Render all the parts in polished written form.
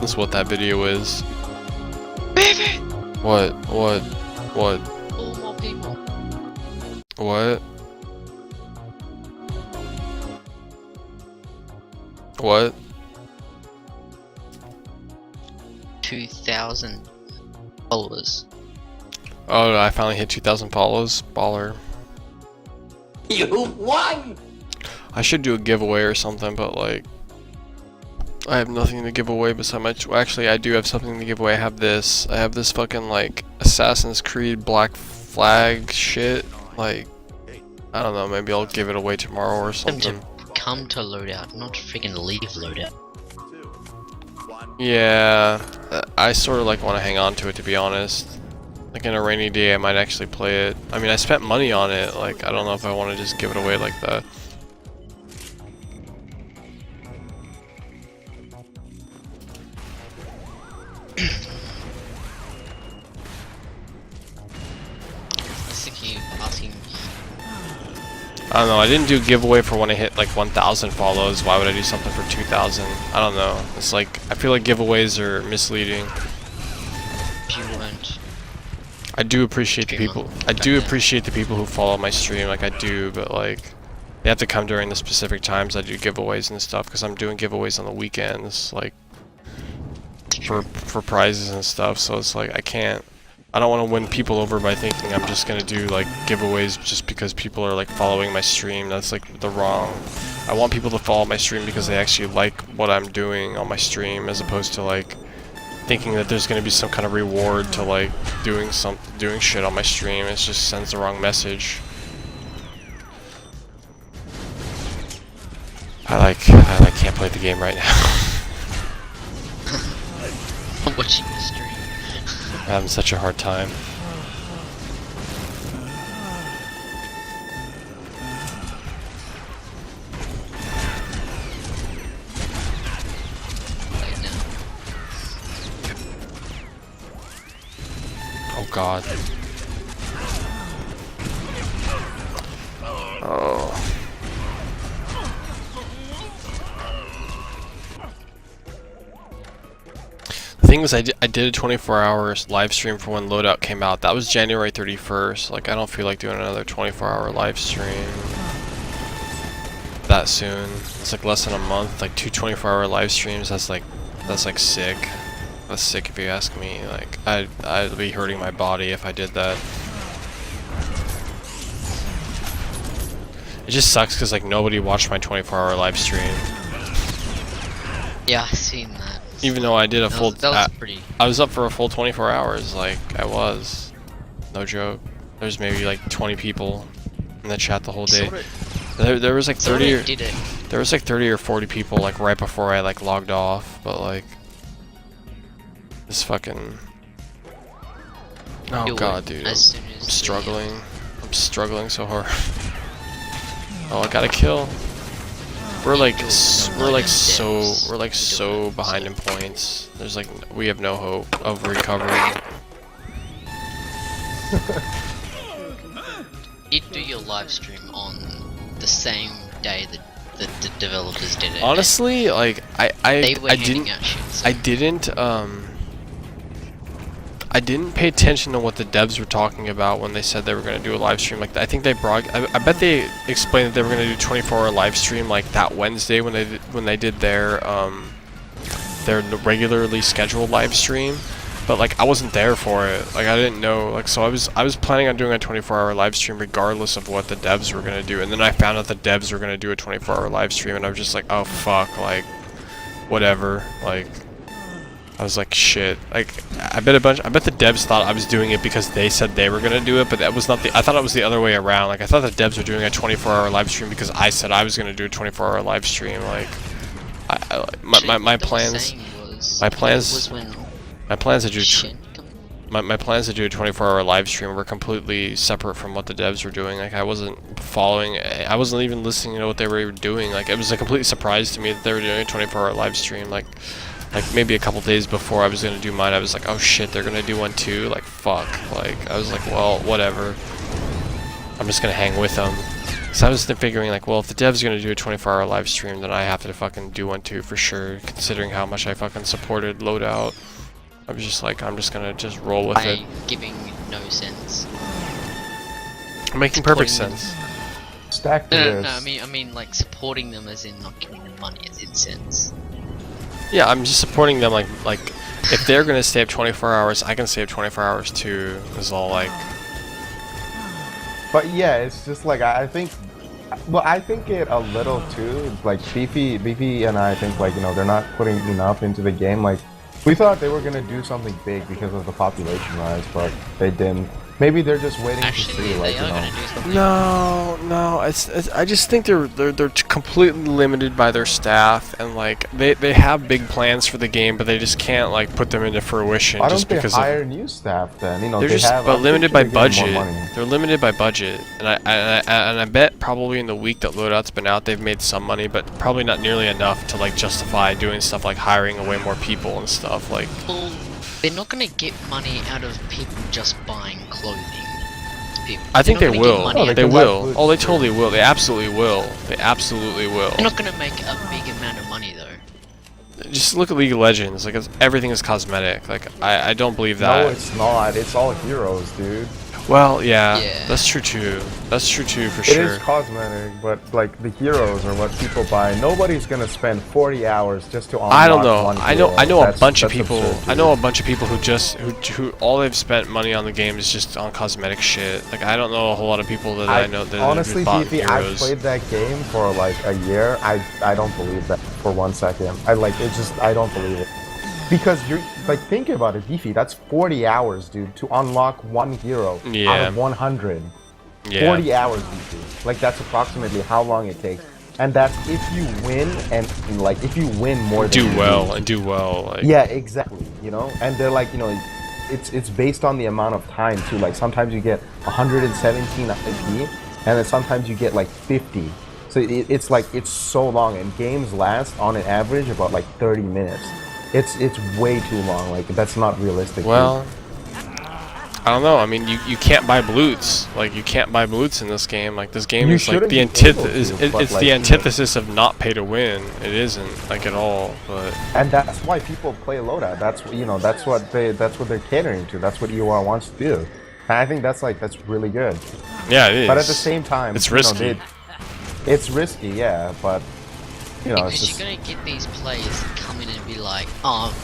That's what that video is. Baby! What? All more people. What? What? 2,000 followers. Oh, I finally hit 2,000 follows. Baller. You won! I should do a giveaway or something, but like, I have nothing to give away besides my. Well, actually, I do have something to give away. I have this fucking like Assassin's Creed Black Flag shit. Like, I don't know. Maybe I'll give it away tomorrow or something. Come to loadout, not freaking leave loadout. Yeah, I sort of like want to hang on to it, to be honest. Like in a rainy day, I might actually play it. I mean, I spent money on it. Like, I don't know if I want to just give it away like that. I don't know, I didn't do a giveaway for when I hit like 1,000 follows. Why would I do something for 2,000? I don't know. It's like, I feel like giveaways are misleading. You weren't. I do appreciate the people. I do appreciate the people who follow my stream, like I do, but like, they have to come during the specific times I do giveaways and stuff, because I'm doing giveaways on the weekends, like, for prizes and stuff, so it's like, I don't want to win people over by thinking I'm just gonna do like giveaways just because people are like following my stream. That's like the wrong. I want people to follow my stream because they actually like what I'm doing on my stream, as opposed to like thinking that there's gonna be some kind of reward to like doing shit on my stream. It just sends the wrong message. I can't play the game right now. I'm watching the stream. I'm having such a hard time. Oh god. Oh. The thing is, I did a 24-hour live stream for when Loadout came out. That was January 31st. Like, I don't feel like doing another 24-hour live stream that soon. It's like less than a month. Like 2 24-hour live streams. That's like sick. That's sick if you ask me. Like, I'd be hurting my body if I did that. It just sucks because like nobody watched my 24-hour live stream. Yeah, I seen that. Even though I did a full, pretty. I was up for a full 24 hours. Like I was, no joke. There's maybe like 20 people in the chat the whole day. There was like 30 or there was like 30 or 40 people like right before I like logged off. But like this fucking. Oh god, dude, I'm struggling. I'm struggling so hard. Oh, I got a kill. We're like so behind in points. There's like, we have no hope of recovering. You do your live stream on the same day that the developers did it. Honestly, like I didn't pay attention to what the devs were talking about when they said they were going to do a live stream. Like, I think they I bet they explained that they were going to do 24-hour live stream like that Wednesday when they did their regularly scheduled live stream. But like, I wasn't there for it. Like, I didn't know. Like, so I was planning on doing a 24-hour live stream regardless of what the devs were going to do. And then I found out the devs were going to do a 24-hour live stream, and I was just like, oh fuck, like whatever. Like, I was like, shit. Like, I bet the devs thought I was doing it because they said they were gonna do it, but that was not I thought it was the other way around. Like, I thought the devs were doing a 24-hour live stream because I said I was gonna do a 24-hour live stream. Like, my plans to do a 24-hour live stream were completely separate from what the devs were doing. Like, I wasn't even listening to what they were doing. Like, it was a complete surprise to me that they were doing a 24-hour live stream. Like maybe a couple days before I was gonna do mine, I was like, oh shit, they're gonna do one too? Like, fuck. Like, I was like, well, whatever. I'm just gonna hang with them. So I was figuring like, well, if the dev's gonna do a 24-hour live stream, then I have to fucking do one too for sure. Considering how much I fucking supported loadout, I was just like, I'm just gonna just roll with it. By giving no sense. Making perfect sense. Stack to No, this. no, I mean like supporting them as in not giving them money as in sense. Yeah, I'm just supporting them like if they're gonna stay up 24 hours, I can stay up 24 hours too. Is all like. But yeah, it's just like I think, well, I think it a little too. Like Beefy and I think like they're not putting enough into the game. Like we thought they were gonna do something big because of the population rise, but they didn't. Maybe they're just waiting Actually, to see, like they are gonna do something. No, I just think they're completely limited by their staff, and like they have big plans for the game, but they just can't like put them into fruition Why just don't they because hire new staff then? they're they just have, but I'm limited pretty by sure they're getting more budget. money. They're limited by budget, and I bet probably in the week that loadout's been out, they've made some money, but probably not nearly enough to like justify doing stuff like hiring away more people and stuff like. Well, they're not gonna get money out of people just buying clothing. I think they will. Oh, They can will. buy food Oh, they too. totally will. They absolutely will. They absolutely will. They're not gonna make a big amount of money though. Just look at League of Legends. Like everything is cosmetic. Like I don't believe that. No, it's not. It's all heroes, dude. Well, yeah, Yeah. that's true too. That's true too for It sure. is cosmetic, but like the heroes are what people buy. Nobody's gonna spend 40 hours just to unlock I don't know. one I hero. know a That's- bunch of that's people. absurd, I know a dude. bunch of people who all they've spent money on the game is just on cosmetic shit. Like I don't know a whole lot of people that I know that honestly, have bought Fifi, I've heroes. played that game for like a year. I don't believe that for 1 second. I don't believe it. Because you're like, think about it, Beefy. That's 40 hours, dude, to unlock one hero out Yeah. of 100. Yeah. 40 hours, Beefy. Like that's approximately how long it takes, and that's if you win and like if you win more than Do you well lose. and do well. Like Yeah, exactly. And they're like, it's based on the amount of time too. Like sometimes you get 117 IP, and then sometimes you get like 50. So it's like it's so long, and games last on an average about like 30 minutes. It's way too long. Like that's not realistic. dude. well, I don't know. I mean, you can't buy blutes. Like you can't buy blutes in this game. Like this game You is like shouldn't the be antithesis. able to, but, It's like, the antithesis of not pay to win. It isn't like at all. But And that's why people play loadout. That's what they're catering to. That's what EOR wants to do. And I think that's really good. yeah, it is. But at the same time, it's risky. It's risky, yeah. But it's Because just, you're gonna get these players that come in and be like, oh,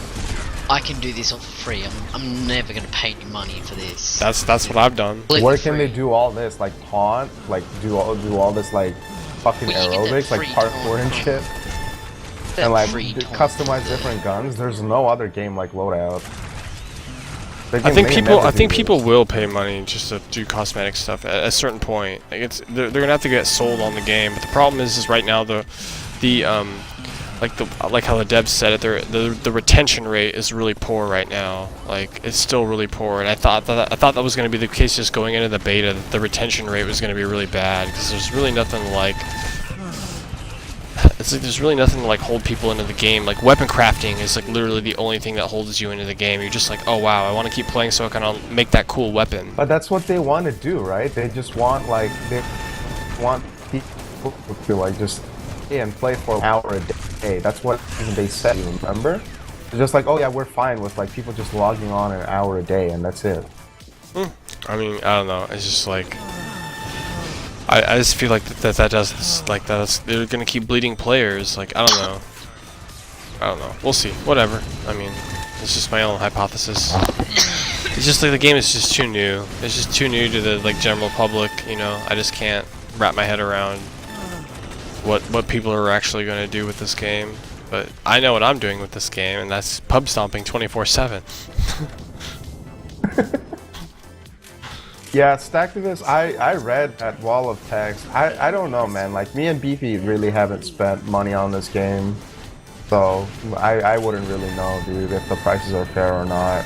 I can do this all for free. I'm never gonna pay you money for this. That's what I've done. Play where for can they free. do all this? Like taunt, like do all this like fucking Well, you get that aerobics, like free parkour and taunt. shit, That and like free taunt customize for the- different guns. There's no other game like loadout. I think people will pay money just to do cosmetic stuff at a certain point. Like they're gonna have to get sold on the game. But the problem is right now like how the devs said it, the retention rate is really poor right now. Like it's still really poor, and I thought that was going to be the case just going into the beta. That the retention rate was going to be really bad because there's really nothing like. It's like there's really nothing to like hold people into the game. Like weapon crafting is like literally the only thing that holds you into the game. You're just like, oh wow, I want to keep playing so I can make that cool weapon. But that's what they want to do, right? They just want they want people to like just stay and play for an hour a day. That's what they said. You remember? They're just like, oh yeah, we're fine with like people just logging on an hour a day, and that's it. I mean, I don't know. It's just like I just feel like that does like they're gonna keep bleeding players. Like I don't know. We'll see. Whatever. I mean, it's just my own hypothesis. It's just like the game is just too new. It's just too new to the like general public. I just can't wrap my head around what people are actually going to do with this game. But I know what I'm doing with this game, and that's pub stomping 24/7. Yeah, Stacktivist, I read that wall of text. I don't know, man. Like, me and Beefy really haven't spent money on this game. So, I wouldn't really know, dude, if the prices are fair or not.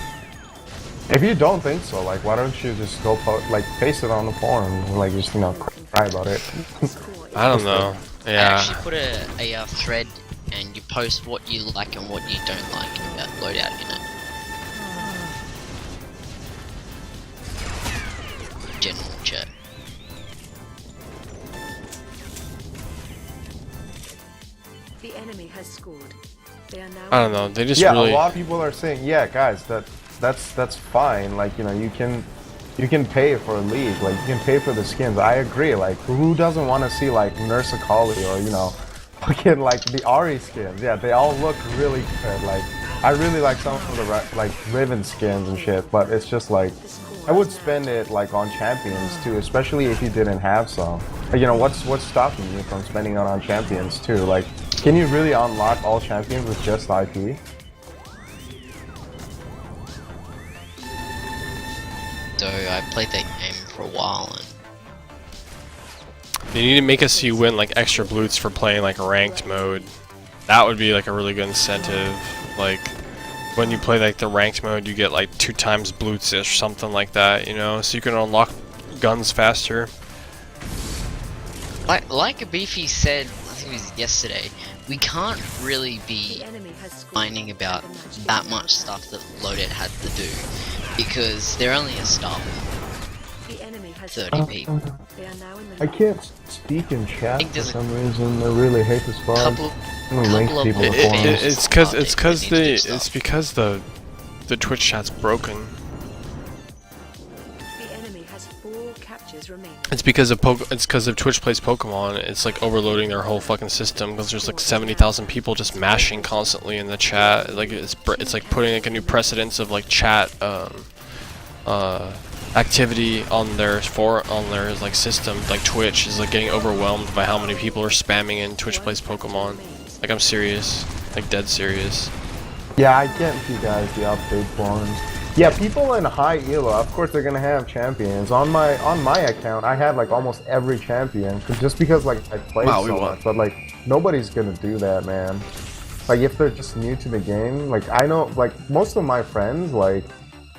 If you don't think so, like, why don't you just go, paste it on the forum. Like, just, cry about it. I don't know. I Yeah. actually put a thread and you post what you like and what you don't like about loadout in it. General chat. I don't know. They just Yeah, really. a lot of people are saying, yeah, guys, that's fine. Like, you know, you can pay for a league. Like, you can pay for the skins. I agree. Like, who doesn't want to see like Nurse Akali or, you know, fucking like the Ari skins? Yeah, they all look really good. Like, I really like some of the like Riven skins and shit. But it's just like, I would spend it like on champions too, especially if you didn't have some. Like, you know, what's stopping you from spending it on champions too? Like, can you really unlock all champions with just IP? So I played that game for a while, and They need to make us so you win like extra blutes for playing like ranked mode. That would be like a really good incentive. Like when you play like the ranked mode, you get like 2 times blutes or something like that, you know, so you can unlock guns faster. like Beefy said, I think it was yesterday, we can't really be whining about that much stuff that Loadout had to do, because they're only a staff of 30 people. I can't speak in chat think for there's a some reason. I really hate this bar. Couple I'm gonna link of people to fans forums. It's because the Twitch chat's broken. It's because of Twitch plays Pokemon. It's like overloading their whole fucking system because there's like 70,000 people just mashing constantly in the chat. Like it's like putting like a new precedence of like chat activity on their like system. Like Twitch is like getting overwhelmed by how many people are spamming in Twitch plays Pokemon. Like I'm serious, like dead serious. Yeah, I get you guys the update forums. Yeah, people in high elo, of course they're gonna have champions. On my account, I had like almost every champion, just because like I played so much. But like nobody's gonna do that, man. Like if they're just new to the game, like I know, like most of my friends like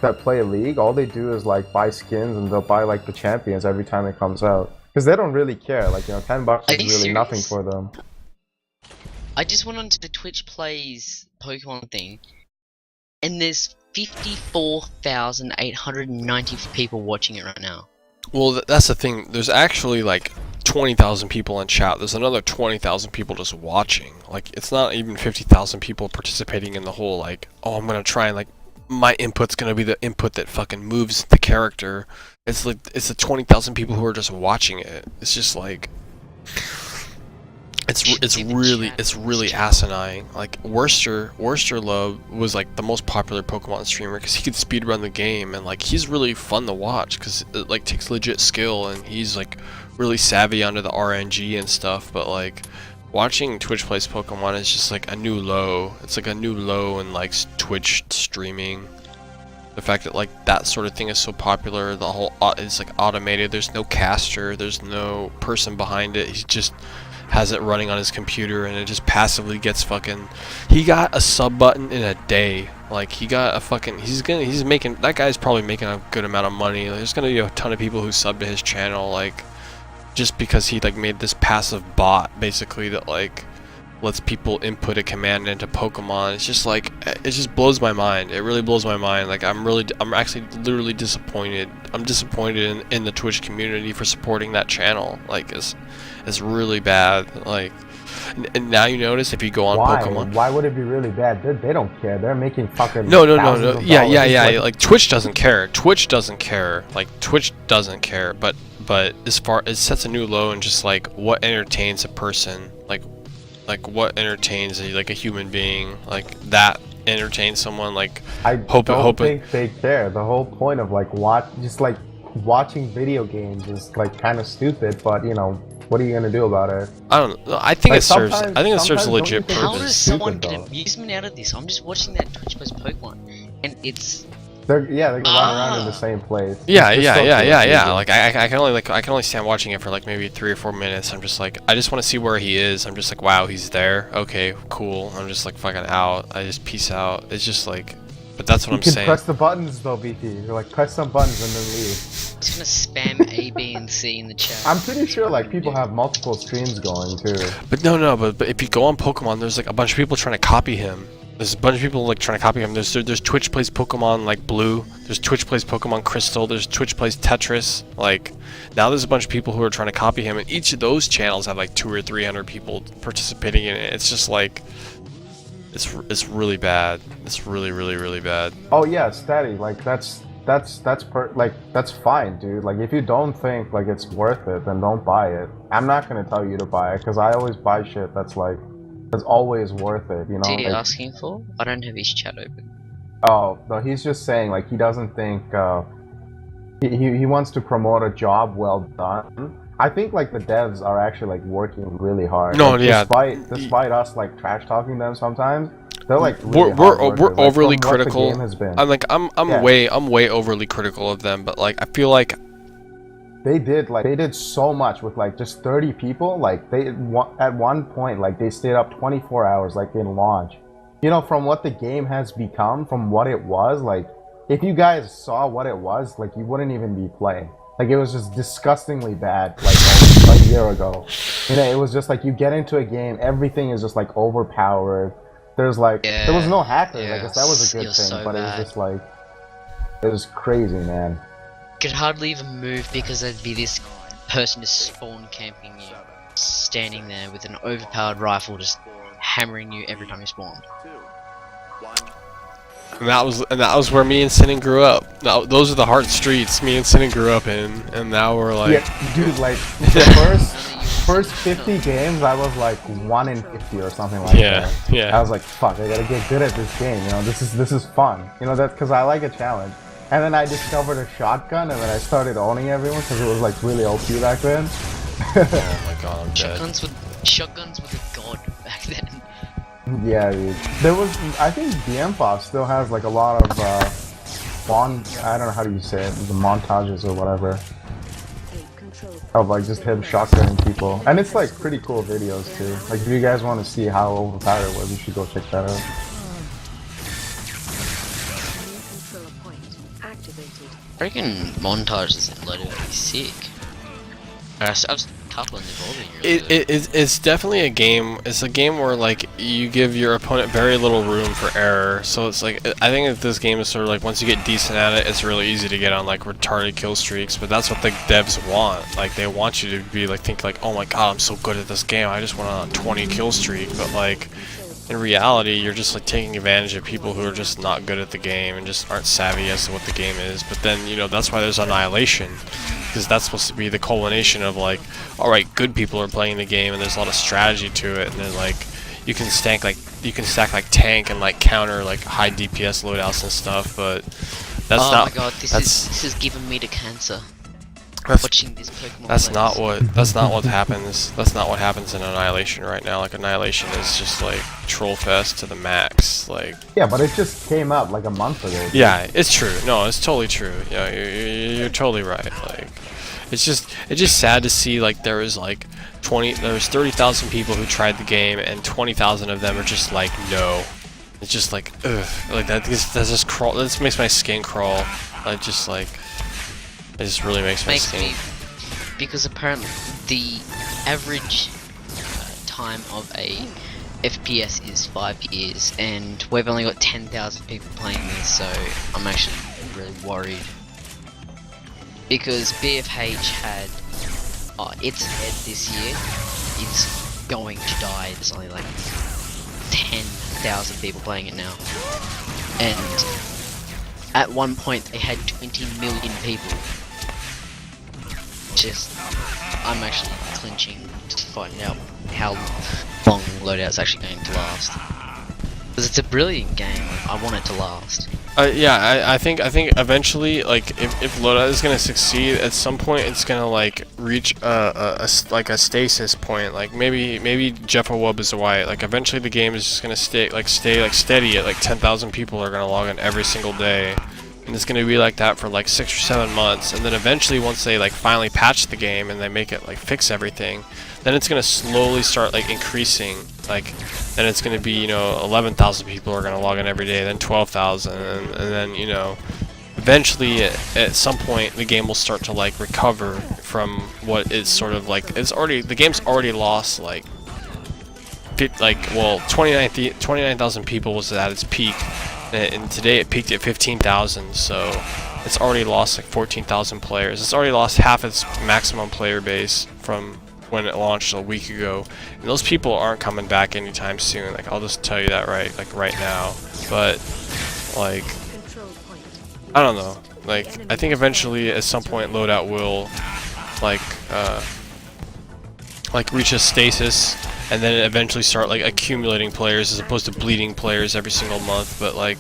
that play League, all they do is like buy skins and they'll buy like the champions every time it comes out, because they don't really care. Like, you know, $10 is really nothing for them. I just went onto the Twitch Plays Pokemon thing, and there's 54,890 people watching it right now. Well, that's the thing. There's actually like 20,000 people in chat. There's another 20,000 people just watching. Like, it's not even 50,000 people participating in the whole, like, oh, I'm gonna try and, like, my input's gonna be the input that fucking moves the character. It's like, it's the 20,000 people who are just watching it. It's just like, it's really asinine. Like Worcester Love was like the most popular Pokemon streamer because he could speedrun the game, and like he's really fun to watch because it like takes legit skill, and he's like really savvy onto the RNG and stuff. But like watching Twitch plays Pokemon is just like a new low. It's like a new low in like Twitch streaming. The fact that like that sort of thing is so popular, the whole it's like automated. There's no caster, there's no person behind it. He just has it running on his computer, and it just passively gets fucking. He got a sub button in a day. Like he got a fucking. He's making. That guy's probably making a good amount of money. There's gonna be a ton of people who sub to his channel, like just because he like made this passive bot basically that like lets people input a command into Pokemon. It's just like, it just blows my mind. It really blows my mind. Like I'm actually literally disappointed. I'm disappointed in the Twitch community for supporting that channel. Like it's really bad. Like, and now you notice if you go on Pokemon. Why would it be really bad? They don't care. They're making fucking no. Yeah. Like Twitch doesn't care. Twitch doesn't care. Like Twitch doesn't care. But as far it sets a new low in just like what entertains a person. Like what entertains a human being, like that entertains someone. Like I don't think they care. The whole point of like watching video games is like kind of stupid, but you know, what are you gonna do about it? I don't know. I think like it serves. I think it serves a legit purpose. How does someone get amusement out of this? I'm just watching that Twitch plays Pokemon, and it's. They can run around in the same place. Yeah. Like I can only stand watching it for like maybe 3 or 4 minutes. I'm just like, I just want to see where he is. I'm just like, wow, he's there. Okay, cool. I'm just like fucking out. I just peace out. It's just like, but that's what I'm saying. You can press the buttons though, BT. You're like, press some buttons and then leave. Just gonna spam A, B, and C in the chat. I'm pretty sure like people have multiple streams going too. But no. But if you go on Pokemon, there's like a bunch of people trying to copy him. There's a bunch of people like trying to copy him. There's Twitch plays Pokemon like Blue. There's Twitch plays Pokemon Crystal. There's Twitch plays Tetris. Like now there's a bunch of people who are trying to copy him, and each of those channels have like 200 or 300 people participating in it. It's just like, It's really bad. It's really bad. Oh yeah, steady. Like that's fine, dude. Like if you don't think like it's worth it, then don't buy it. I'm not gonna tell you to buy it because I always buy shit that's always worth it. You know. What are you Like, asking for? I don't have his chat open. oh no, he's just saying like he doesn't think he wants to promote a job well done. I think like the devs are actually like working really hard. No, like, yeah. Despite us like trash talking them sometimes, they're like really we're hard workers. Like, overly from what the critical. game has been. I'm Yeah. way overly critical of them, but like I feel like They did so much with like just 30 people. Like at one point like they stayed up 24 hours like in launch. You know, from what the game has become, from what it was, like if you guys saw what it was, like you wouldn't even be playing. Like it was just disgustingly bad like a year ago. You know, it was just like you get into a game, everything is just like overpowered. There's like there was no hackers. I guess that was a good you're thing, so but it bad. was just like it was crazy, man. Could hardly even move because there'd be this person just spawn camping you, standing there with an overpowered rifle just hammering you every time you spawned. and that was where me and Sinning grew up. Now, those are the hard streets me and Sinning grew up in, and now we're like Yeah, dude, like the first 50 games, I was like 1 in 50 or something like that. yeah. I was like, fuck, I gotta get good at this game. You know, this is fun. You know, that's because I like a challenge. And then I discovered a shotgun, and then I started owning everyone because it was like really OP back then. Oh my god, I'm dead. Shotguns were the god back then. Yeah, dude. There was, I think BMPOF still has like a lot of I don't know how do you say it, the montages or whatever. Of like just him shotgunning people. And it's like pretty cool videos too. Like if you guys want to see how overpowered it was, you should go check that out. I reckon montages in Loaded would be sick. I've seen a couple in Evolving. It's definitely a game. It's a game where like you give your opponent very little room for error. So it's like I think that this game is sort of like once you get decent at it, it's really easy to get on like retarded kill streaks. But that's what the devs want. Like they want you to be like think like, oh my god, I'm so good at this game. I just went on a 20 kill streak. But like in reality, you're just like taking advantage of people who are just not good at the game and just aren't savvy as to what the game is. But then you know that's why there's Annihilation. Because that's supposed to be the culmination of like, all right, good people are playing the game and there's a lot of strategy to it, and then like you can stack like tank and like counter like high DPS loadouts and stuff, but that's oh not. my god, this is giving me the cancer. That's, Watching this Pokemon. that's plays. not what happens. That's not what happens in Annihilation right now. Like Annihilation is just like troll fest to the max. Like Yeah, but it just came out like a month ago. yeah, it's true. No, it's totally true. Yeah, you're totally right. Like it's just sad to see like there was 30,000 people who tried the game and 20,000 of them are just like no. It's just like ugh, like that just crawl. This makes my skin crawl. It just really makes my skin. Because apparently the average time of a FPS is 5 years, and we've only got 10,000 people playing this, so I'm actually really worried. Because BFH had its head this year, it's going to die. There's only like 10,000 people playing it now, and at one point they had 20 million people. I'm actually clinching to find out how long Loadout's actually going to last. Because it's a brilliant game, I want it to last. Yeah, I think eventually, like, if Loadout is gonna succeed, at some point it's gonna like reach a stasis point. Like maybe Jeff Wub is right. Like eventually the game is just gonna stay steady at like 10,000 people are gonna log in every single day. And it's going to be like that for like 6 or 7 months, and then eventually once they like finally patch the game and they make it like fix everything, then it's going to slowly start like increasing. Like then it's going to be, you know, 11,000 people are going to log in every day, then 12,000, and then, you know, eventually at some point the game will start to like recover from what is sort of like the game's already lost like 29,000 people was at its peak. And today it peaked at 15,000, so it's already lost like 14,000 players. It's already lost half its maximum player base from when it launched a week ago, and those people aren't coming back anytime soon. Like, I'll just tell you that right now. But like, I don't know. Like, I think eventually at some point loadout will like reach a stasis, and then eventually start like accumulating players as opposed to bleeding players every single month. But like,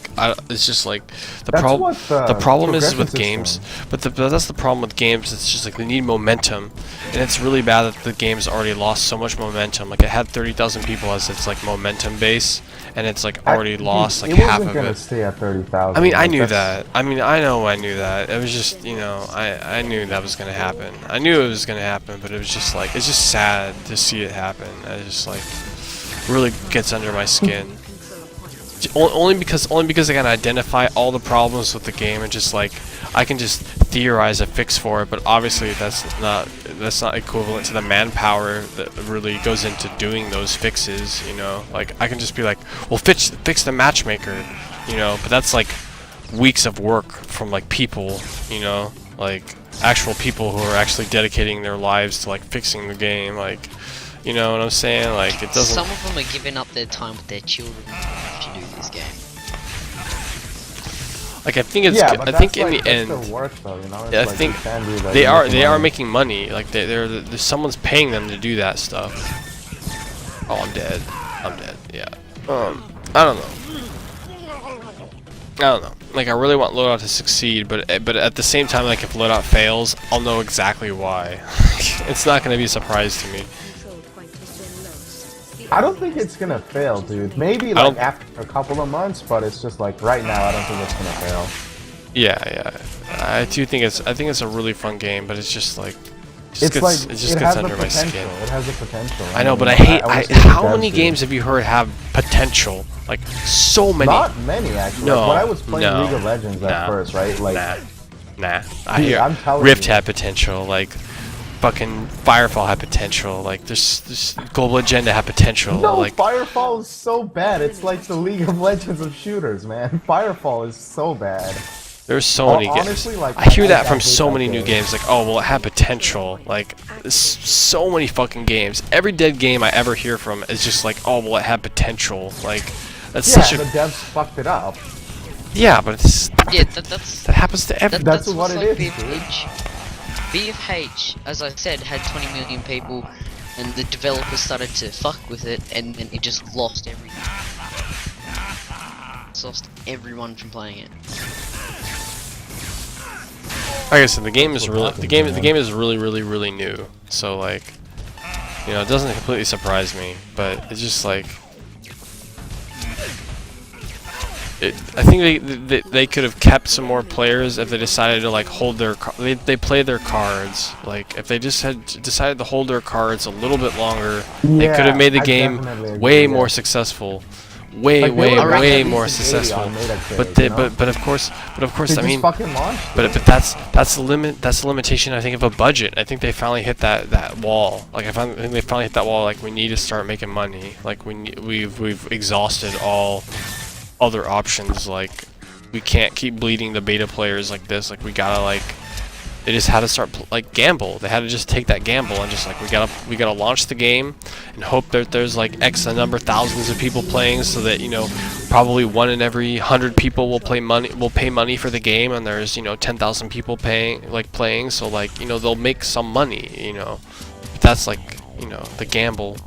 it's just like the problem is with games. But that's the problem with games. It's just like they need momentum, and it's really bad that the game's already lost so much momentum. Like, it had 30,000 people as its like momentum base, and it's like already lost like half of it. It wasn't gonna stay at 30,000. I mean, I knew that. I mean, I knew that. It was just, you know, I knew that was gonna happen. I knew it was gonna happen, but it was just like, it's just sad to see it happen. It just like really gets under my skin. Only because I can identify all the problems with the game, and just like I can just theorize a fix for it. But obviously that's not equivalent to the manpower that really goes into doing those fixes. You know, like I can just be like, well, fix the matchmaker, you know. But that's like weeks of work from like people, you know, like actual people who are actually dedicating their lives to like fixing the game, like. You know what I'm saying? Like, it doesn't. Some of them are giving up their time with their children to do this game. Like, I think it's. Yeah, but I think in like, the end. Still work, though, you know? Yeah, I like think they are making money. Like, there's someone's paying them to do that stuff. Oh, I'm dead. Yeah. I don't know. Like, I really want loadout to succeed, but at the same time, like, if loadout fails, I'll know exactly why. It's not gonna be a surprise to me. I don't think it's gonna fail, dude. Maybe like after a couple of months, but it's just like right now, I don't think it's gonna fail. Yeah. I think it's a really fun game, but it's just like it just gets under my skin. It has the potential. I know, but I hate. How many games have you heard have potential? Like, so many. Not many, actually. No. Like, when I was playing League of Legends at first, right? Like, nah. Dude, I'm telling Rift you. had potential. Like, fucking Firefall had potential. Like, this Global Agenda had potential. No, like, Firefall is so bad. It's like the League of Legends of shooters, man. Firefall is so bad. there's so many games. Honestly, like, I hear that from hate so that many new game. games. Like, oh well, it had potential. Like, so many fucking games. Every dead game I ever hear from is just like, oh well, it had potential. Like, that's Yeah, such a the devs fucked it up. yeah, but it's Yeah, that's that happens to every. That's what what's it like is, BFH. BFH, as I said, had 20 million people, and the developers started to fuck with it, and then it just lost everything. It's lost everyone from playing it. Like I said, the game is really new. So like, you know, it doesn't completely surprise me, but it's just like, I think they could have kept some more players if they decided to like hold their they play their cards. Like, if they just had decided to hold their cards a little bit longer, they could have made the game way more successful. Way more successful. But of course, I mean, but that's the limit. That's the limitation, I think, of a budget. I think they finally hit that wall. Like, I think they finally hit that wall. Like, we need to start making money. Like, we've exhausted all other options. Like, we can't keep bleeding the beta players like this. Like, we gotta, like, they just had to start like gamble. They had to just take that gamble and just like, we gotta launch the game and hope that there's like X number thousands of people playing, so that, you know, probably 1 in every 100 people will pay money for the game, and there's, you know, 10,000 people playing, so like, you know, they'll make some money, you know. But that's like, you know, the gamble.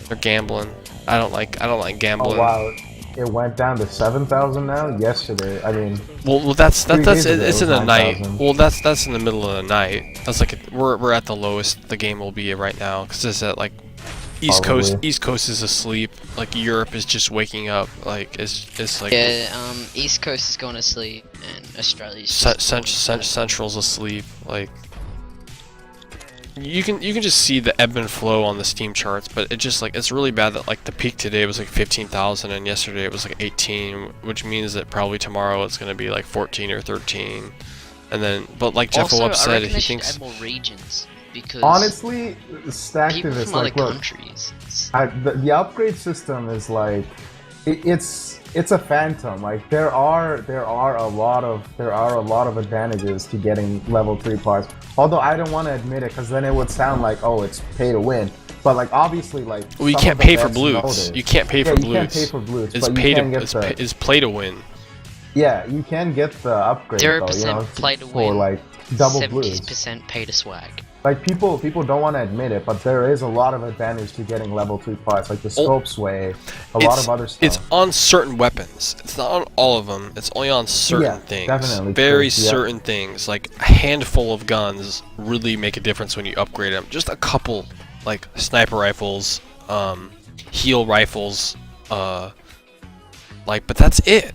They're gambling. I don't like gambling. Oh wow. It went down to 7,000 now. Yesterday, I mean. Well, that's it's in the night. 9,000. Well, that's in the middle of the night. That's like we're at the lowest the game will be right now, because it's at like East Coast is asleep. Like, Europe is just waking up. Like, it's like, Yeah, East Coast is going to sleep, and Australia's just Central's asleep. Like, you can just see the ebb and flow on the Steam charts, but it just like, it's really bad that like the peak today was like 15,000 and yesterday it was like 18, which means that probably tomorrow it's gonna be like 14 or 13, and then but like Jeff also, said, I he reckon thinks add more regions, because Honestly, stacked people is from other like, look, countries. the upgrade system is like, it's it's a phantom. Like there are a lot of advantages to getting level 3 parts. Although I don't want to admit it, because then it would sound like, oh, it's pay to win. But like obviously, like Well, you can't pay for blues. You can't pay for blues. You can't pay for blues. It's but pay you to can get it's play to win. Yeah, you can get the upgrade 0% though, you know, play to for win, like double blues. 70% pay to swag. Like people don't want to admit it, but there is a lot of advantage to getting level 3 parts, like the scope sway, a lot of other stuff. It's on certain weapons. It's not on all of them. It's only on certain things. Definitely Very true, yeah. certain things. Like a handful of guns really make a difference when you upgrade them. Just a couple, like sniper rifles, heal rifles, like, but that's it.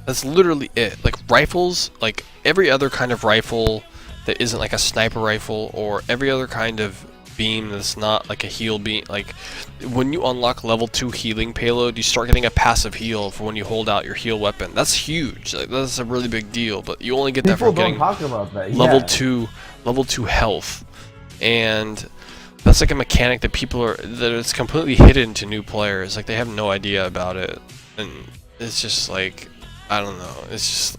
That's literally it. Like rifles, like every other kind of rifle that isn't like a sniper rifle, or every other kind of beam that's not like a heal beam. Like when you unlock level 2 healing payload, you start getting a passive heal for when you hold out your heal weapon. That's huge. Like, that's a really big deal. But you only get that from getting level 2 health, and that's like a mechanic that that it's completely hidden to new players. Like they have no idea about it, and it's just like, I don't know. It's just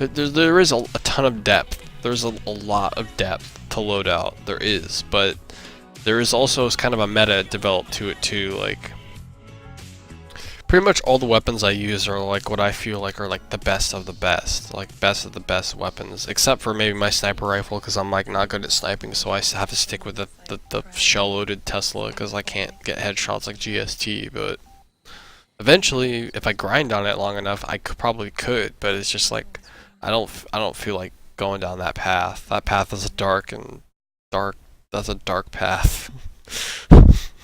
there is a ton of depth. There's a lot of depth to load out. There is, but there is also kind of a meta developed to it too. Like pretty much all the weapons I use are like what I feel like are like the best of the best, like best of the best weapons, except for maybe my sniper rifle, because I'm like not good at sniping, so I have to stick with the shell-loaded Tesla because I can't get headshots like GST. But eventually, if I grind on it long enough, I probably could. But it's just like I don't feel like going down that path. That path is that's a dark path.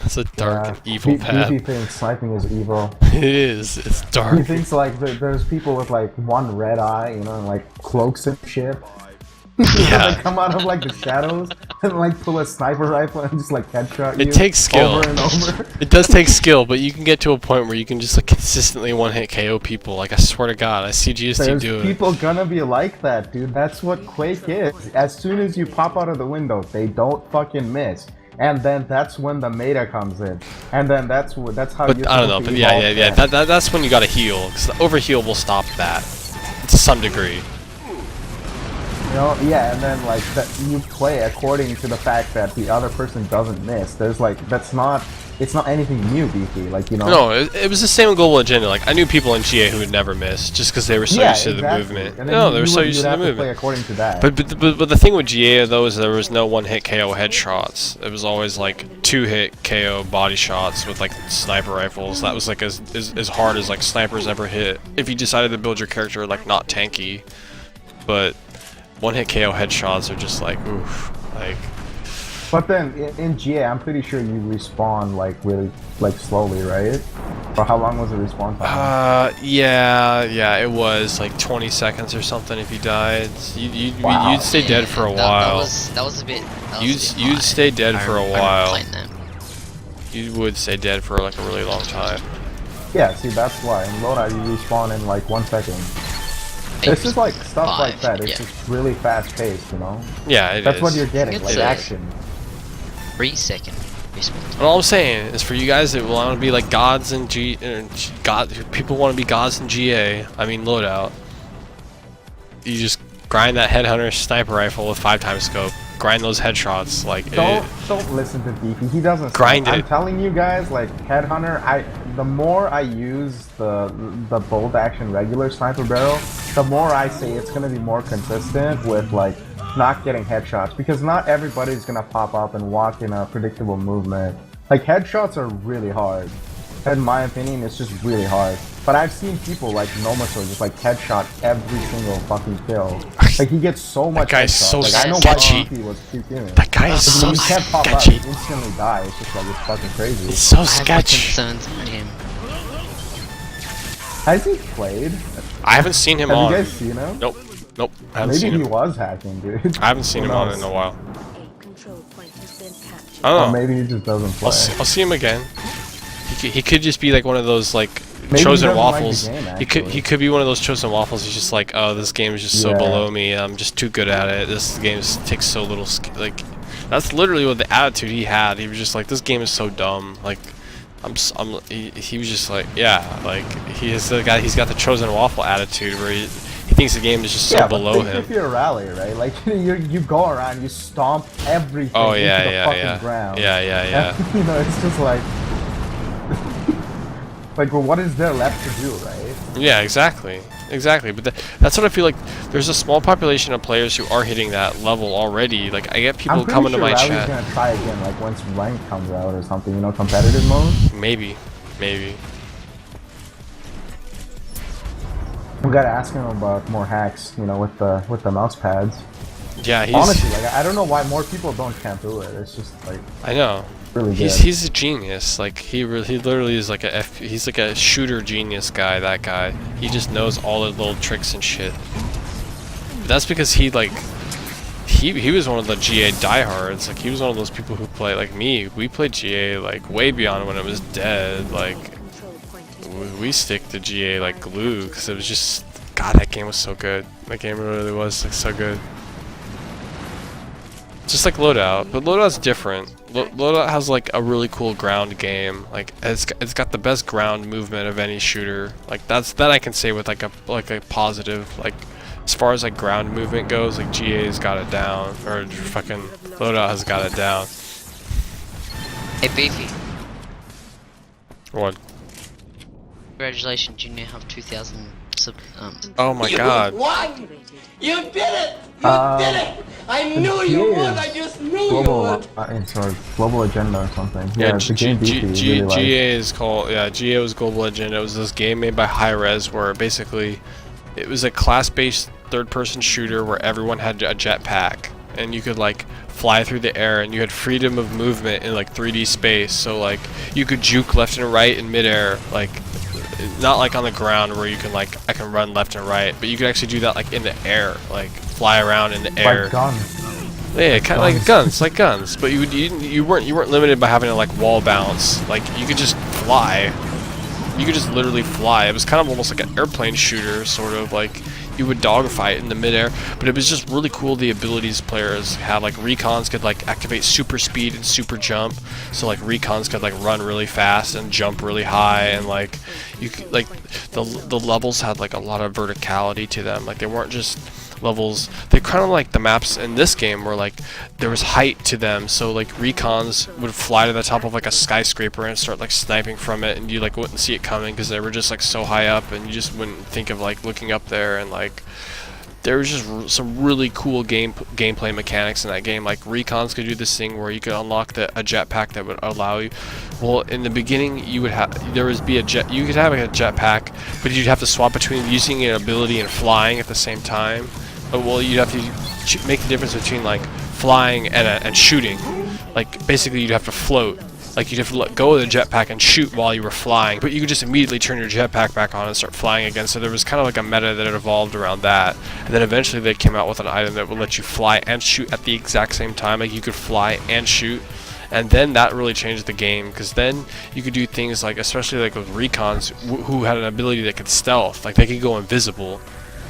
That's a dark and evil path. He thinks sniping is evil. It is. It's dark. He thinks like there's people with like one red eye, you know, and like cloaks and shit. Yeah. They come out of like the shadows and like pull a sniper rifle and just like headshot you. It takes skill. Over and over. It does take skill, but you can get to a point where you can just like consistently one-hit KO people. Like I swear to God, I see GST do it. There's people gonna be like that, dude. That's what Quake is. As soon as you pop out of the window, they don't fucking miss. And then that's when the meta comes in, and then that's how. But I don't know. But yeah. That's when you gotta heal, because the overheal will stop that to some degree. You know, yeah, and then like you play according to the fact that the other person doesn't miss. There's like it's not anything new, Beefy. Like, you know. No, it was the same in Global Agenda. Like I knew people in GA who would never miss just because they were so used to the movement. No, they were so used to the movement. Play according to that. But the thing with GA though is there was no one-hit KO headshots. It was always like 2-hit KO body shots with like sniper rifles. That was like as hard as like snipers ever hit. If you decided to build your character like not tanky, but one-hit KO headshots are just like oof, like. But then in GA, I'm pretty sure you respawn like really like slowly, right? Or how long was the respawn time? Yeah, it was like 20 seconds or something if you died. You'd stay dead for a while. That was a bit. You'd stay dead for a while. You would stay dead for like a really long time. Yeah, see, that's why in loadout you respawn in like 1 second. It's just like stuff like that. It's just really fast paced, you know. Yeah, that's what you're getting, like action. 3 second respawn. All I'm saying is for you guys that want to be like gods in people want to be gods in GA. I mean loadout. You just grind that headhunter sniper rifle with 5x scope. Grind those headshots. Like don't listen to Beefy. He doesn't. Grind it. I'm telling you guys, like headhunter. The more I use the bolt action regular sniper barrel, the more I say it's gonna be more consistent with like not getting headshots, because not everybody's gonna pop up and walk in a predictable movement. Like headshots are really hard. In my opinion, it's just really hard. But I've seen people like Nomaso just like headshot every single fucking kill. Like he gets so much. That guy's so like, I know sketchy. why he was QQing. That guy is so you can't pop up, sketchy. you instantly die. It's just like it's fucking crazy. It's so I have sketchy. concerns about him. Has he played? I haven't seen him Have on. you guys seen him? Nope. I haven't Maybe seen him. he was hacking, dude. I haven't seen him on in a while. I Or don't know. maybe he just doesn't play. I'll see him again. He could just be like one of those like Maybe chosen he doesn't like the waffles. game, he could be one of those chosen waffles. He's just like, oh, this game is just so Yeah. below me. I'm just too good at it. This game takes so little like. That's literally what the attitude he had. He was just like, this game is so dumb. Like, he was just like, yeah, like he is the guy. He's got the chosen waffle attitude where he thinks the game is just so Yeah, below but think him. if you're a rally, right? Like you go around, you stomp everything Oh into yeah, the yeah, fucking yeah, ground. yeah. And, you know, it's just like, like, well, what is there left to do, right? Yeah, exactly. But that's what I feel like. There's a small population of players who are hitting that level already. Like I get people I'm pretty coming sure to my Rally's chat. gonna try again, like once rank comes out or something, you know, competitive mode. Maybe. We gotta ask him about more hacks, you know, with the mouse pads. Yeah, he's. Honestly, like I don't know why more people don't camp through it. It's just like I know. really good. He's a genius. Like he literally is like he's like a shooter genius guy. That guy. He just knows all the little tricks and shit. That's because he was one of the GA diehards. Like he was one of those people who play like me. We played GA like way beyond when it was dead. Like we stick to GA like glue because it was just God. That game was so good. That game really was like so good. Just like Loadout, but Loadout's different. Loadout has like a really cool ground game. Like it's got the best ground movement of any shooter. Like that I can say with like a positive. Like as far as like ground movement goes, like GA's got it down, or fucking Loadout has got it down. Hey Beefy, What? congratulations, you now have 2,000 Oh my God. You won! You did it! You did it! I knew you would! I just knew you would! Sorry, global agenda or something. Yeah, it's a game beefy, really like. GA is called. Yeah, GA was Global Agenda. It was this game made by Hi-Rez where basically it was a class-based third-person shooter where everyone had a jetpack and you could like fly through the air and you had freedom of movement in like 3D space. So like you could juke left and right in midair, like not like on the ground where you can like I can run left and right, but you could actually do that like in the air, like fly around in the air. Like guns. Yeah, kind of like guns, but you weren't limited by having to like wall bounce. Like you could just fly. You could just literally fly. It was kind of almost like an airplane shooter, sort of like you would dogfight in the midair. But it was just really cool. The abilities players had, like recons could like activate super speed and super jump. So like recons could like run really fast and jump really high, and like you could, like the levels had like a lot of verticality to them. Like they weren't just levels. They kind of like the maps in this game where like there was height to them, so like recons would fly to the top of like a skyscraper and start like sniping from it, and you like wouldn't see it coming because they were just like so high up, and you just wouldn't think of like looking up there. And like there was just some really cool gameplay mechanics in that game. Like recons could do this thing where you could unlock a jetpack that would allow you. Well, in the beginning, you would have you could have like a jetpack, but you'd have to swap between using an ability and flying at the same time. Well, you'd have to make the difference between like flying and shooting. Like basically, you'd have to float. Like you'd have to let go of the jetpack and shoot while you were flying, but you could just immediately turn your jetpack back on and start flying again. So there was kind of like a meta that had evolved around that. And then eventually they came out with an item that would let you fly and shoot at the exact same time. Like you could fly and shoot. And then that really changed the game, because then you could do things like, especially like with recons who had an ability that could stealth. Like they could go invisible.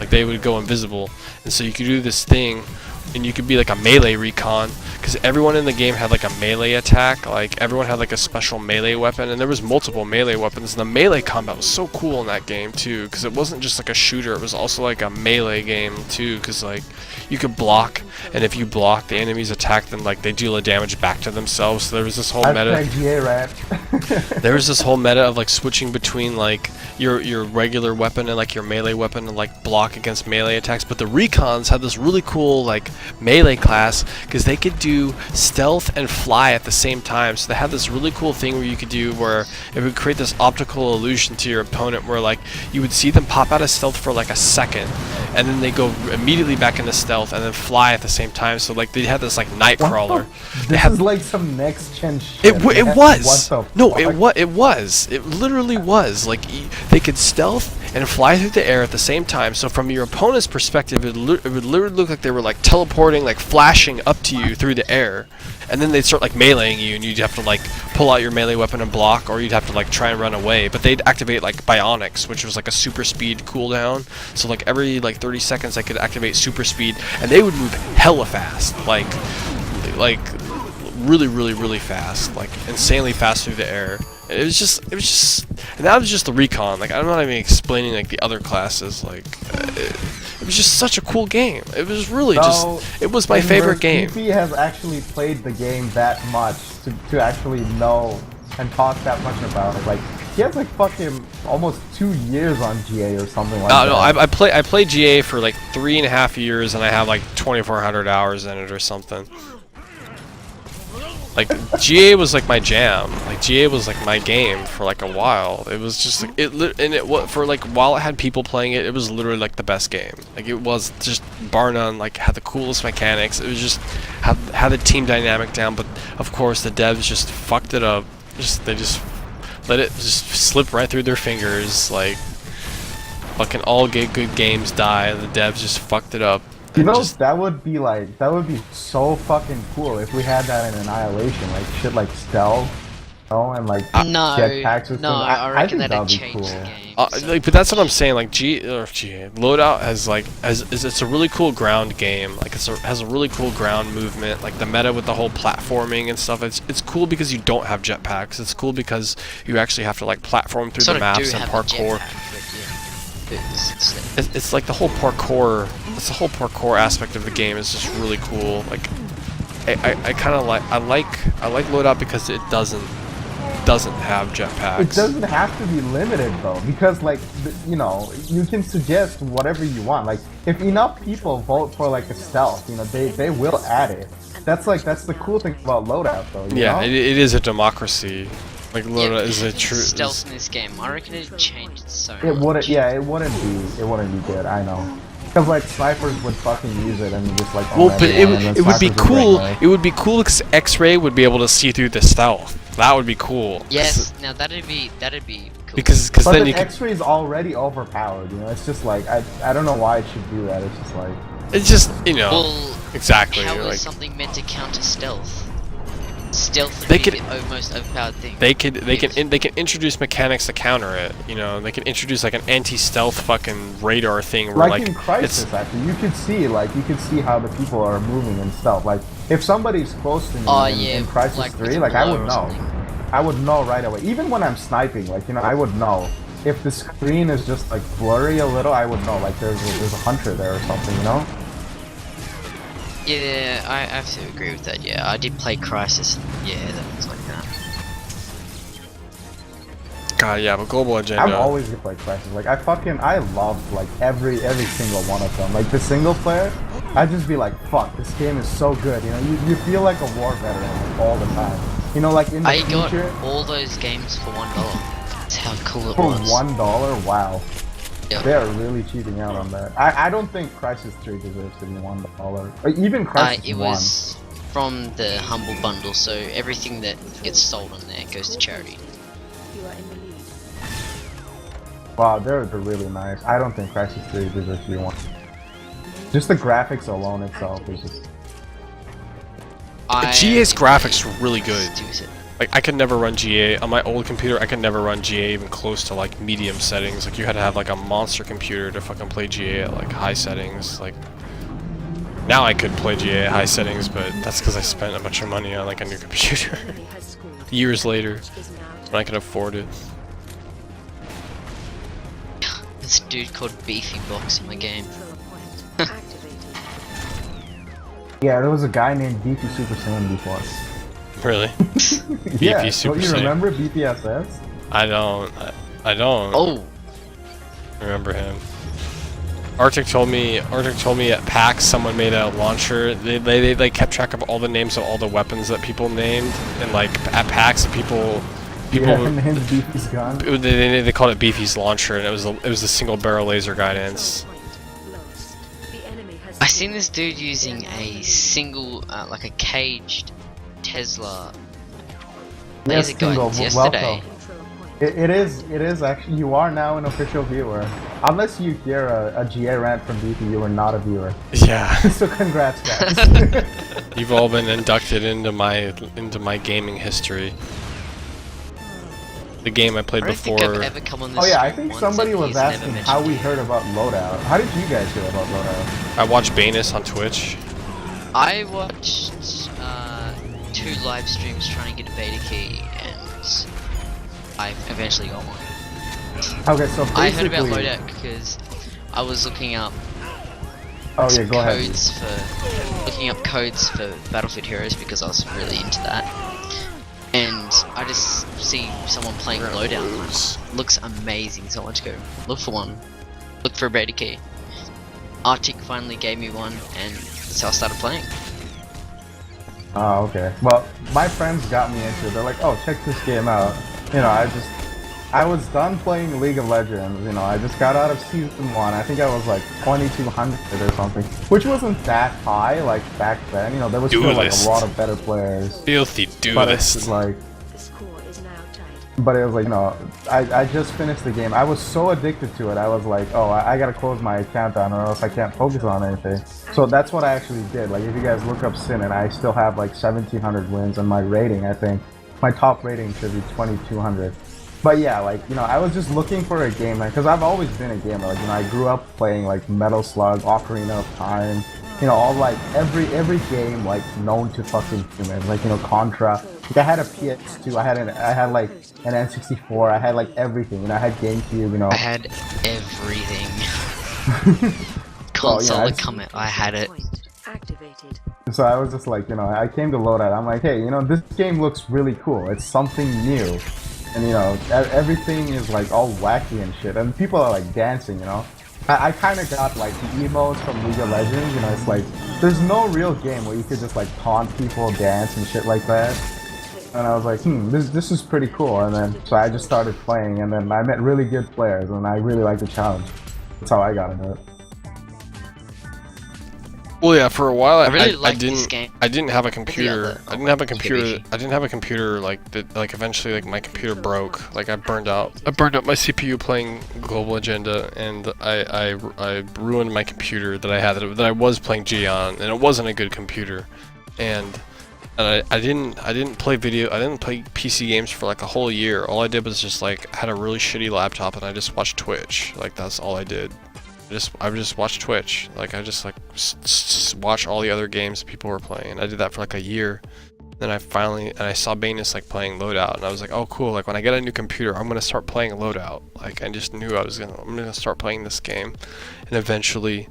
Like they would go invisible, and so you could do this thing, and you could be like a melee recon, because everyone in the game had like a melee attack. Like everyone had like a special melee weapon, and there was multiple melee weapons. And the melee combat was so cool in that game too, because it wasn't just like a shooter; it was also like a melee game too. Because like you could block, and if you block, the enemies attack them, like they deal the damage back to themselves. So there was this whole meta. There was this whole meta of like switching between like your regular weapon and like your melee weapon, and like block against melee attacks. But the recons had this really cool like melee class, because they could do stealth and fly at the same time. So they had this really cool thing where you could do where it would create this optical illusion to your opponent, where like you would see them pop out of stealth for like a second, and then they go immediately back into stealth and then fly at the same time. So like they had this like night crawler. This is like some next gen shit. It was. What the No, fuck? it was. It literally was. Like they could stealth and fly through the air at the same time. So from your opponent's perspective, it would literally look like they were like teleporting, like flashing up to you through the air, and then they'd start like meleeing you, and you'd have to like pull out your melee weapon and block, or you'd have to like try and run away. But they'd activate like bionics, which was like a super speed cooldown. So like every like 30 seconds, they could activate super speed, and they would move hella fast, like really fast, like insanely fast through the air. It was just, and that was just the recon. Like I'm not even explaining like the other classes. Like it was just such a cool game. It was really it was my favorite game. BP has actually played the game that much to actually know and talk that much about it. Like he has like fucking almost 2 years on GA or something like that. No, I played GA for like 3.5 years, and I have like 2,400 hours in it or something. Like GA was like my jam. Like GA was like my game for like a while. It was just like for like while it had people playing it, it was literally like the best game. Like it was just bar none. Like had the coolest mechanics. It was just had the team dynamic down. But of course the devs just fucked it up. They just let it just slip right through their fingers. Like fucking all good games die, and the devs just fucked it up. You know, that would be so fucking cool if we had that in Annihilation, like shit like stealth, you know, and like jetpacks or something. I reckon think that'd be change cool. the game. Like, but that's what I'm saying. Like Loadout has it's a really cool ground game. Like has a really cool ground movement. Like the meta with the whole platforming and stuff. It's cool because you don't have jetpacks. It's cool because you actually have to like platform through the maps and parkour. It's like the whole parkour. It's the whole parkour aspect of the game is just really cool. Like I kind of like I like Loadout because it doesn't have jetpacks. It doesn't have to be limited though, because like you know, you can suggest whatever you want. Like if enough people vote for like a stealth, you know, they will add it. That's the cool thing about Loadout though. You know? It is a democracy. Like Loadout is a true stealth in this game. I reckon it changed so much. It wouldn't. Yeah, it wouldn't be good. I know. Because like snipers would fucking use it and just like. Well, but it would be cool. It would be cool because X-ray would be able to see through the stealth. That would be cool. Yes. Now that'd be cool. Because but then you X-ray is already overpowered. You know, it's just like I don't know why it should do that. It's just like. It's just Well, exactly. How like, is something meant to counter stealth? Stealth They would be could- the most overpowered thing. they can introduce mechanics to counter it. You know, they can introduce like an anti-stealth fucking radar thing where Like like in Crisis, actually, you could see how the people are moving and stuff. Like if somebody's close to me in Crisis like 3, with like I blow would or know. something. I would know right away. Even when I'm sniping, like you know, I would know. If the screen is just like blurry a little, I would know. Like there's a hunter there or something, you know. Yeah, I have to agree with that. Yeah, I did play Crisis. And yeah, that was like that. God, yeah, but Global Agenda. I'm always gonna play Crisis. Like I loved like every single one of them. Like the single player, I'd just be like, fuck, this game is so good. You know, you feel like a war veteran like, all the time. You know, like in the I future. got all those games for $1. That's how cool it For was. $1, wow. Yep. They are really cheating out on that. I don't think Crisis 3 deserves to be $1. Or even Crisis It 1. was from the Humble Bundle, so everything that gets sold on there goes to charity. Wow, they're really nice. I don't think Crisis 3 deserves to be $1. Just the graphics alone itself is just. GA's graphics were really good. Use it. Like I could never run GA on my old computer. I could never run GA even close to like medium settings. Like you had to have like a monster computer to fucking play GA at like high settings. Like now I could play GA at high settings, but that's because I spent a bunch of money on like a new computer. Years later, when I could afford it. This dude called Beefy Box in my game. Yeah, there was a guy named BP Super Saiyan before. Really? Yeah, Super don't you Saiyan. remember BPSS? I don't. Oh, Remember him. Arctic told me at PAX someone made a launcher. They kept track of all the names of all the weapons that people named, and like at PAX people Yeah, named BP's gun. they called it Beefy's launcher, and it was a single barrel laser guidance. I seen this dude using a single, like a caged Tesla laser guidance yesterday. It is actually, you are now an official viewer. Unless you hear a GA rant from BP, you are not a viewer. Yeah. So congrats, guys. You've all been inducted into my gaming history. The game I played I don't before. think I've ever come on this Oh yeah, I think once somebody and was he's never asking mentioned how we it. heard about Loadout. How did you guys hear about Loadout? I watched Banus on Twitch. I watched 2 live streams trying to get a beta key, and I eventually got one. Okay, so basically... I heard about loadout because I was looking up Oh yeah, go ahead. codes for Battlefield Heroes because I was really into that. And I just see someone playing loadout. Looks amazing, so I want to go look for one. Look for a beta key. Arctic finally gave me one, and so I started playing. Oh, okay. Well, my friends got me into it. They're like, oh, check this game out. You know, I was done playing League of Legends, you know, I just got out of Season 1. I think I was like 2200 or something, which wasn't that high, like, back then. You know, there was still like a lot of better players. Filthy But duelist. it's like... But it was like, you know, I just finished the game. I was so addicted to it, I was like, oh, I gotta close my account down or else I can't focus on anything. So that's what I actually did. Like, if you guys look up Sin, and I still have like 1700 wins, and my rating, I think, my top rating should be 2200. But yeah, like, you know, I was just looking for a game, like, because I've always been a gamer. Like, you know, I grew up playing like Metal Slug, Ocarina of Time, you know, all like every game like known to fucking humans, like, you know, Contra. Like, I had a PS2, I had like an N64, I had like everything, you know, I had GameCube, you know. I had everything. Console I had it. So I was just like, you know, I came to Loadout. I'm like, hey, you know, this game looks really cool. It's something new. And, you know, everything is like all wacky and shit. And people are like dancing, you know. I kind of got like the emotes from League of Legends, you know, it's like, there's no real game where you could just like taunt people, dance and shit like that. And I was like, this is pretty cool. And then, so I just started playing, and then I met really good players, and I really liked the challenge. That's how I got into it. Well, yeah, for a while I didn't have a I computer. I didn't have a computer like that. Like eventually, like my computer broke. Like I burned out my CPU playing Global Agenda, and I ruined my computer that I had that I was playing G on, and it wasn't a good computer. And I didn't play PC games for like a whole year. All I did was just like had a really shitty laptop, and I just watched Twitch. Like that's all I did. I just watched Twitch. Like I just like watch all the other games people were playing. I did that for like a year. Then I saw Banus like playing Loadout, and I was like, oh cool. Like when I get a new computer, I'm gonna start playing Loadout. Like I just knew I'm gonna start playing this game, and eventually,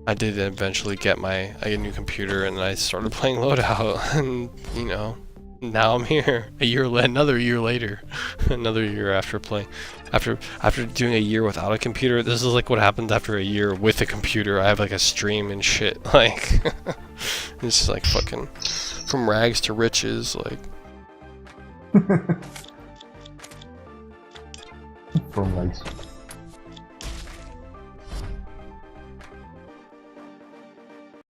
I did eventually get a new computer, and I started playing Loadout, and you know, now I'm here. Another year later, another year after playing. After doing a year without a computer, this is like what happens after a year with a computer. I have like a stream and shit. Like, it's just like fucking from rags to riches. Like, from like.